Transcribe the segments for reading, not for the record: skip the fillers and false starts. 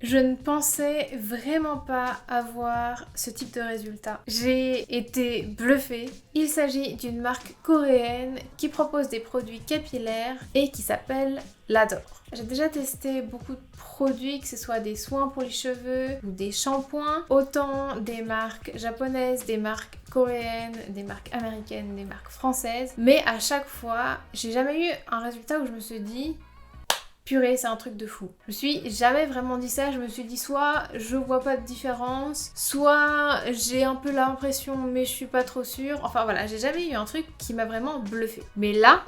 Je ne pensais vraiment pas avoir ce type de résultat. J'ai été bluffée. Il s'agit d'une marque coréenne qui propose des produits capillaires et qui s'appelle L'Adore. J'ai déjà testé beaucoup de produits, que ce soit des soins pour les cheveux ou des shampoings, autant des marques japonaises, des marques coréennes, des marques américaines, des marques françaises, mais à chaque fois, j'ai jamais eu un résultat où je me suis dit purée, c'est un truc de fou. Je me suis jamais vraiment dit ça, je me suis dit soit je vois pas de différence, soit j'ai un peu l'impression mais je suis pas trop sûre. Enfin voilà, j'ai jamais eu un truc qui m'a vraiment bluffé. Mais là,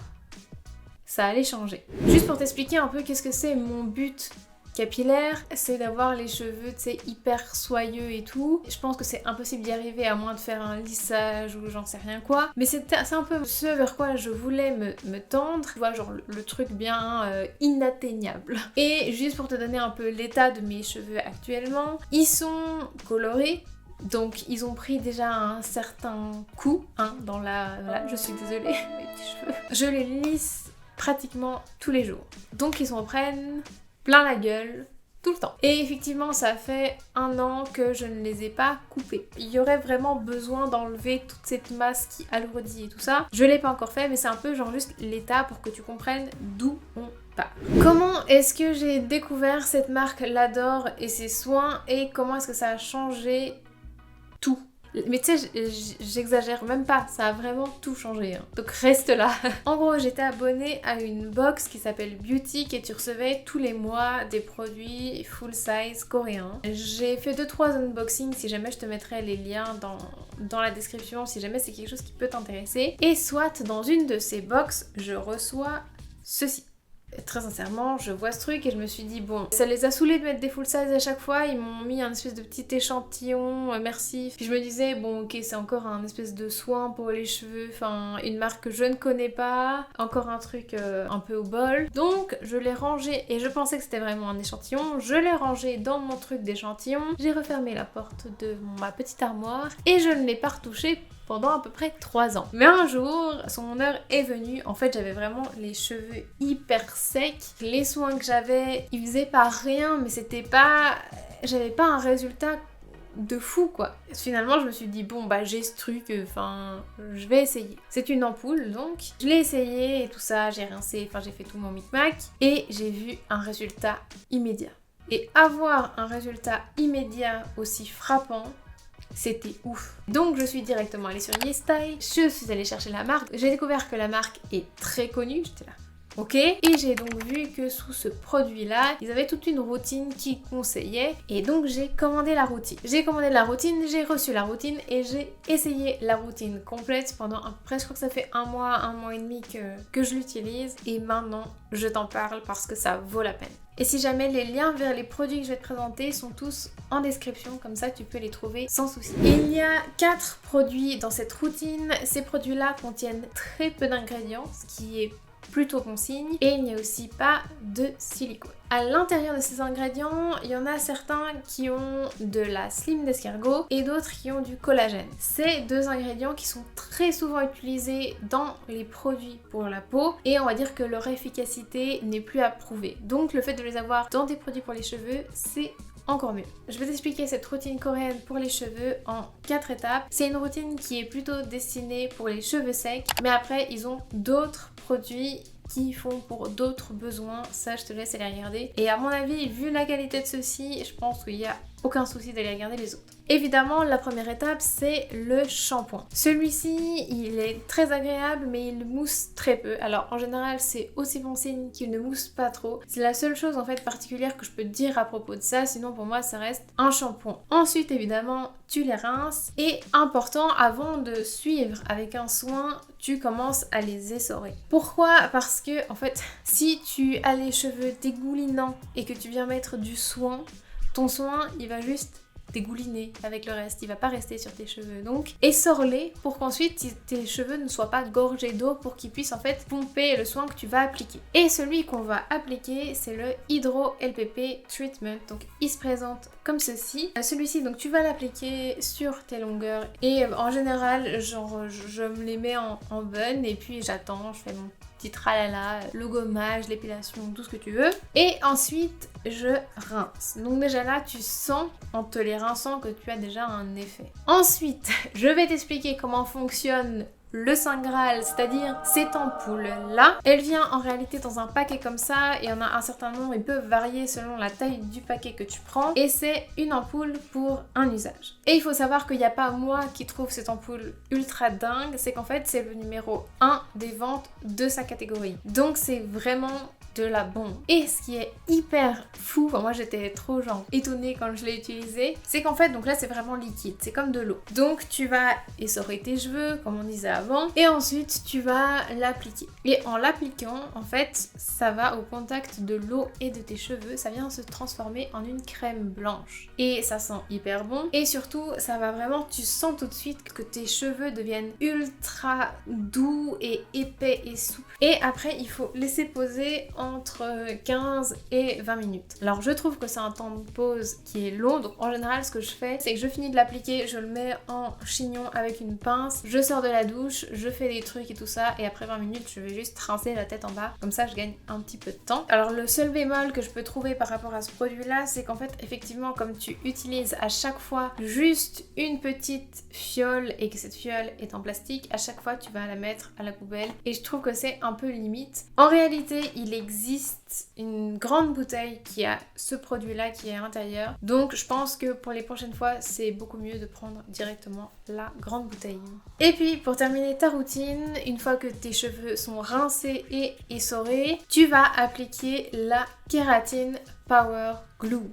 ça allait changer. Juste pour t'expliquer un peu qu'est-ce que c'est mon but capillaire, c'est d'avoir les cheveux, tu sais, hyper soyeux et tout. Je pense que c'est impossible d'y arriver à moins de faire un lissage ou j'en sais rien quoi. Mais c'est un peu ce vers quoi je voulais me tendre. Tu vois, genre le truc bien inatteignable. Et juste pour te donner un peu l'état de mes cheveux actuellement, ils sont colorés. Donc ils ont pris déjà un certain coup dans la... Voilà, je suis désolée, mes petits cheveux. Je les lisse pratiquement tous les jours. Donc ils s'en prennent plein la gueule tout le temps. Et effectivement, ça fait 1 an que je ne les ai pas coupés. Il y aurait vraiment besoin d'enlever toute cette masse qui alourdit et tout ça. Je l'ai pas encore fait, mais c'est un peu genre juste l'état pour que tu comprennes d'où on part. Comment est-ce que j'ai découvert cette marque L'Adore et ses soins et comment est-ce que ça a changé tout? Mais tu sais, j'exagère même pas, ça a vraiment tout changé. Donc reste là. En gros, j'étais abonnée à une box qui s'appelle Beauty et tu recevais tous les mois des produits full size coréens. J'ai fait 2-3 unboxings, si jamais je te mettrai les liens dans la description, si jamais c'est quelque chose qui peut t'intéresser. Et soit dans une de ces box, je reçois ceci. Très sincèrement, je vois ce truc et je me suis dit bon, ça les a saoulés de mettre des full size à chaque fois, ils m'ont mis un espèce de petit échantillon merci. Puis je me disais bon ok, c'est encore un espèce de soin pour les cheveux, enfin une marque que je ne connais pas, encore un truc un peu au bol. Donc je l'ai rangé et je pensais que c'était vraiment un échantillon, je l'ai rangé dans mon truc d'échantillon, j'ai refermé la porte de ma petite armoire et je ne l'ai pas retouché pendant à peu près 3 ans. Mais un jour, son heure est venue. En fait, j'avais vraiment les cheveux hyper secs. Les soins que j'avais, ils faisaient pas rien, mais c'était pas... J'avais pas un résultat de fou, quoi. Finalement, je me suis dit, bon, bah, j'ai ce truc, enfin, je vais essayer. C'est une ampoule, donc. Je l'ai essayé et tout ça, j'ai rincé, enfin, j'ai fait tout mon micmac. Et j'ai vu un résultat immédiat. Et avoir un résultat immédiat aussi frappant, c'était ouf. Donc je suis directement allée sur YesStyle, je suis allée chercher la marque, j'ai découvert que la marque est très connue, j'étais là. Ok, et j'ai donc vu que sous ce produit-là, ils avaient toute une routine qui conseillait et donc j'ai commandé la routine. J'ai commandé la routine, j'ai reçu la routine et j'ai essayé la routine complète pendant à peu près, je crois que ça fait 1 mois et demi que je l'utilise et maintenant je t'en parle parce que ça vaut la peine. Et si jamais les liens vers les produits que je vais te présenter sont tous en description, comme ça tu peux les trouver sans souci. Il y a 4 produits dans cette routine. Ces produits-là contiennent très peu d'ingrédients, ce qui est plutôt bon signe, et il n'y a aussi pas de silicone. À l'intérieur de ces ingrédients, il y en a certains qui ont de la slime d'escargot et d'autres qui ont du collagène. C'est 2 ingrédients qui sont très souvent utilisés dans les produits pour la peau et on va dire que leur efficacité n'est plus à prouver. Donc le fait de les avoir dans des produits pour les cheveux, c'est encore mieux. Je vais t'expliquer cette routine coréenne pour les cheveux en 4 étapes. C'est une routine qui est plutôt destinée pour les cheveux secs, mais après ils ont d'autres produits qui font pour d'autres besoins, ça je te laisse aller regarder. Et à mon avis, vu la qualité de ceux-ci, je pense qu'il n'y a aucun souci d'aller regarder les autres. Évidemment, la première étape, c'est le shampoing. Celui-ci, il est très agréable, mais il mousse très peu. Alors, en général, c'est aussi bon signe qu'il ne mousse pas trop. C'est la seule chose, en fait, particulière que je peux te dire à propos de ça. Sinon, pour moi, ça reste un shampoing. Ensuite, évidemment, tu les rinces. Et important, avant de suivre avec un soin, tu commences à les essorer. Pourquoi? Parce que, en fait, si tu as les cheveux dégoulinants et que tu viens mettre du soin, ton soin, il va juste dégouliner avec le reste, il va pas rester sur tes cheveux. Donc essore-les pour qu'ensuite tes cheveux ne soient pas gorgés d'eau pour qu'ils puissent en fait pomper le soin que tu vas appliquer. Et celui qu'on va appliquer, c'est le Hydro LPP Treatment. Donc il se présente comme ceci. Celui-ci, donc tu vas l'appliquer sur tes longueurs et en général, genre je me les mets en bun et puis j'attends, je fais mon petit tralala, le gommage, l'épilation, tout ce que tu veux. Et ensuite, je rince. Donc déjà là, tu sens en te les rinçant que tu as déjà un effet. Ensuite, je vais t'expliquer comment fonctionne le Saint Graal, c'est-à-dire cette ampoule là. Elle vient en réalité dans un paquet comme ça et il y en a un certain nombre, ils peuvent varier selon la taille du paquet que tu prends et c'est une ampoule pour un usage. Et il faut savoir qu'il n'y a pas moi qui trouve cette ampoule ultra dingue, c'est qu'en fait c'est le numéro 1 des ventes de sa catégorie. Donc c'est vraiment de la bombe. Et ce qui est hyper fou, enfin moi j'étais trop genre étonnée quand je l'ai utilisé, c'est qu'en fait donc là c'est vraiment liquide, c'est comme de l'eau. Donc tu vas essorer tes cheveux comme on disait avant et ensuite tu vas l'appliquer. Et en l'appliquant en fait ça va au contact de l'eau et de tes cheveux, ça vient se transformer en une crème blanche. Et ça sent hyper bon et surtout ça va vraiment, tu sens tout de suite que tes cheveux deviennent ultra doux et épais et souples. Et après il faut laisser poser entre 15 et 20 minutes. Alors je trouve que c'est un temps de pause qui est long, donc en général ce que je fais c'est que je finis de l'appliquer, je le mets en chignon avec une pince, je sors de la douche, je fais des trucs et tout ça et après 20 minutes je vais juste rincer la tête en bas, comme ça je gagne un petit peu de temps. Alors le seul bémol que je peux trouver par rapport à ce produit là c'est qu'en fait effectivement comme tu utilises à chaque fois juste une petite fiole et que cette fiole est en plastique, à chaque fois tu vas la mettre à la poubelle et je trouve que c'est un peu limite. En réalité il existe une grande bouteille qui a ce produit là qui est à l'intérieur, donc je pense que pour les prochaines fois c'est beaucoup mieux de prendre directement la grande bouteille. Et puis pour terminer ta routine, une fois que tes cheveux sont rincés et essorés, tu vas appliquer la Kératine Power Glue.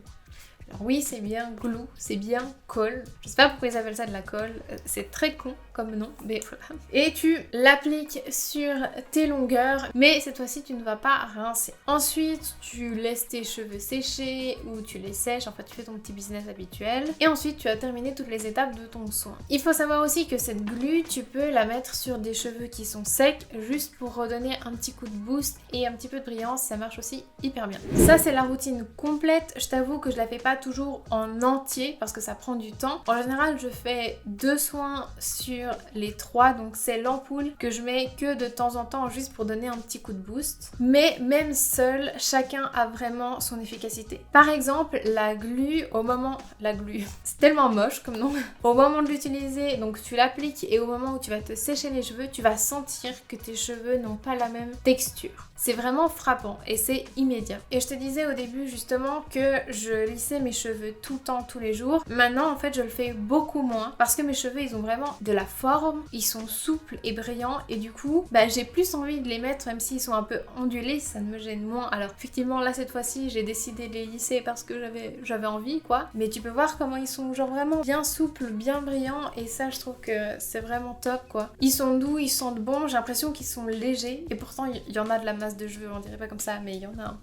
Alors oui, c'est bien glue, c'est bien colle. Je sais pas pourquoi ils appellent ça de la colle, c'est très con comme nom, mais voilà. Et tu l'appliques sur tes longueurs, mais cette fois-ci tu ne vas pas rincer. Ensuite, tu laisses tes cheveux sécher ou tu les sèches, enfin tu fais ton petit business habituel. Et ensuite, tu as terminé toutes les étapes de ton soin. Il faut savoir aussi que cette glue, tu peux la mettre sur des cheveux qui sont secs, juste pour redonner un petit coup de boost et un petit peu de brillance, ça marche aussi hyper bien. Ça c'est la routine complète, je t'avoue que je la fais pas toujours en entier parce que ça prend du temps. En général, je fais 2 soins sur les 3, donc c'est l'ampoule que je mets que de temps en temps juste pour donner un petit coup de boost. Mais même seul, chacun a vraiment son efficacité. Par exemple, la glue, c'est tellement moche comme nom. Au moment de l'utiliser, donc tu l'appliques et au moment où tu vas te sécher les cheveux, tu vas sentir que tes cheveux n'ont pas la même texture. C'est vraiment frappant et c'est immédiat. Et je te disais au début justement que je lissais mes cheveux tout le temps, tous les jours. Maintenant en fait je le fais beaucoup moins parce que mes cheveux ils ont vraiment de la forme, ils sont souples et brillants et du coup j'ai plus envie de les mettre même s'ils sont un peu ondulés, ça me gêne moins. Alors effectivement là cette fois-ci j'ai décidé de les lisser parce que j'avais envie quoi. Mais tu peux voir comment ils sont genre vraiment bien souples, bien brillants et ça je trouve que c'est vraiment top quoi. Ils sont doux, ils sentent bon, j'ai l'impression qu'ils sont légers et pourtant il y en a de la masse de cheveux, on dirait pas comme ça mais il y en a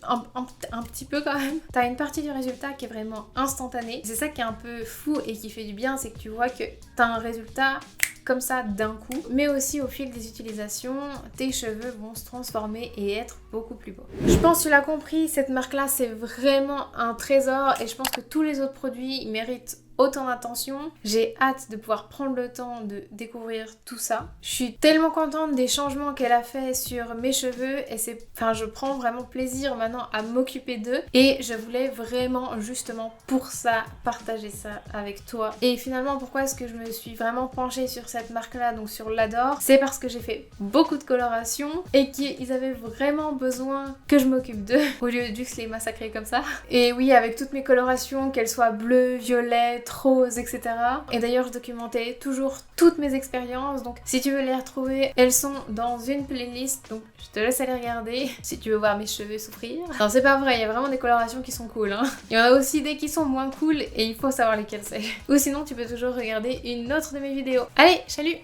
un petit peu quand même. T'as une partie du résultat qui est vraiment instantanée. C'est ça qui est un peu fou et qui fait du bien, c'est que tu vois que t'as un résultat comme ça d'un coup, mais aussi au fil des utilisations, tes cheveux vont se transformer et être beaucoup plus beaux. Je pense que tu l'as compris, cette marque là c'est vraiment un trésor et je pense que tous les autres produits méritent autant d'attention. J'ai hâte de pouvoir prendre le temps de découvrir tout ça. Je suis tellement contente des changements qu'elle a fait sur mes cheveux et je prends vraiment plaisir maintenant à m'occuper d'eux et je voulais vraiment justement pour ça partager ça avec toi. Et finalement pourquoi est-ce que je me suis vraiment penchée sur cette marque là, donc sur l'Adore, c'est parce que j'ai fait beaucoup de colorations et qu'ils avaient vraiment besoin que je m'occupe d'eux au lieu de juste les massacrer comme ça. Et oui, avec toutes mes colorations, qu'elles soient bleues, violettes, rose, etc. Et d'ailleurs je documentais toujours toutes mes expériences, donc si tu veux les retrouver, elles sont dans une playlist, donc je te laisse aller regarder si tu veux voir mes cheveux souffrir. Non c'est pas vrai, il y a vraiment des colorations qui sont cool hein. Il y en a aussi des qui sont moins cool et il faut savoir lesquelles c'est. Ou sinon tu peux toujours regarder une autre de mes vidéos. Allez, salut!